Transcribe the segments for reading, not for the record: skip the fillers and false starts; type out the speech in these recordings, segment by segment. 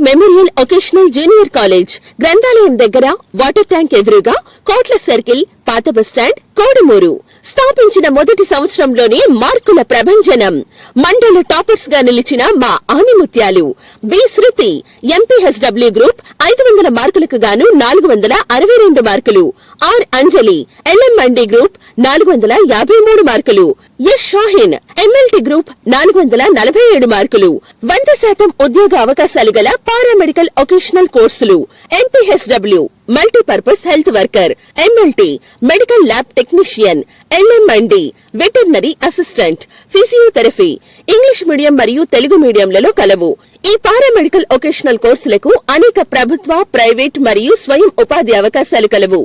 Memorial vocational junior college గ్రంథాలయం దగ్గర water tank ఎదురుగా కోట్ల సర్కిల్ పాత బస్టాండ్ కోడుమూరు. స్థాపించిన మొదటి సంవత్సరంలోనే మార్కుల ప్రభంజనం. మండల టాపర్స్ గా నిలిచిన మా ఆనిముత్యాలు బి శృతి ఎంపీహెచ్డబ్ల్యూ గ్రూప్ 500 మార్కులకు గాను 462 మార్కులు. ఆర్ అంజలి ఎల్ఎంఎండి గ్రూప్ 453 మార్కులు. ఎస్ షాహీన్ ఎంఎల్టీ గ్రూప్ 447 మార్కులు. 100% ఉద్యోగ అవకాశాలు గల పారామెడికల్ వొకేషనల్ కోర్సులు. MPHW multipurpose health worker, MLT medical lab technician, LMMD veterinary assistant, physiotherapy English medium మరియు తెలుగు మీడియంలలో కలవు. ఈ పారామెడికల్ వొకేషనల్ కోర్సులకు అనేక ప్రభుత్వ, ప్రైవేట్ మరియు స్వయం ఉపాధి అవకాశాలు కలవు.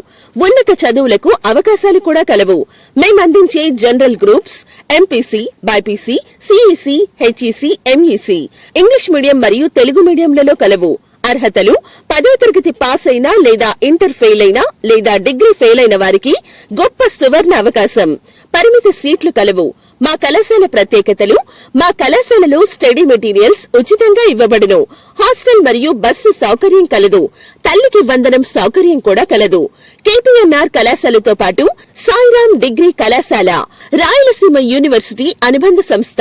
ఉన్నత చదువులకు అవకాశాలు కూడా కలవు. మేమందించే general groups MPC, BiPC, CEC, HEC, MEC English medium మరియు తెలుగు మీడియంలలో కలవు. అర్హతలు 10వ తరగతి పాస్ అయినా లేదా ఇంటర్ ఫెయిల్ అయినా లేదా డిగ్రీ ఫెయిల్ అయిన వారికి గొప్ప సువర్ణ అవకాశం. పరిమితి సీట్లు కలవు. మా కళాశాల ప్రత్యేకతలు: మా కళాశాలలో స్టడీ మెటీరియల్స్ ఉచితంగా ఇవ్వబడును. హాస్టల్ మరియు బస్సు సౌకర్యం కలదు. తల్లికి వందనం సౌకర్యం కూడా కలదు. కేపీఎన్ఆర్ కళాశాలతో పాటు సాయిరాం డిగ్రీ కళాశాల, రాయలసీమ యూనివర్సిటీ అనుబంధ సంస్థ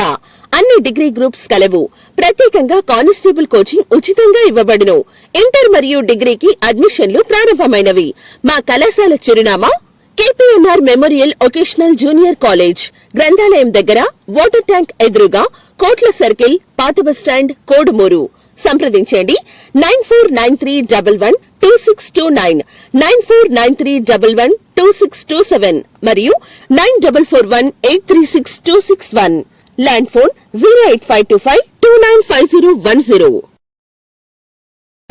అన్ని డిగ్రీ గ్రూప్స్ కలవు. ప్రత్యేకంగా కానిస్టేబుల్ కోచింగ్ ఉచితంగా ఇవ్వబడును. ఇంటర్ మరియు డిగ్రీకి అడ్మిషన్లు ప్రారంభమైనవి. మా కళాశాల చిరునామా కేపీఎన్ఆర్ మెమోరియల్ వొకేషనల్ జూనియర్ కాలేజ్ గ్రంథాలయం దగ్గర వాటర్ ట్యాంక్ ఎదురుగా కోట్ల సర్కిల్ పాత బస్టాండ్ కోడుమూరు. సంప్రదించండి 9493112629, 9493112627 మరియు 9441836261. Land phone 08525295010.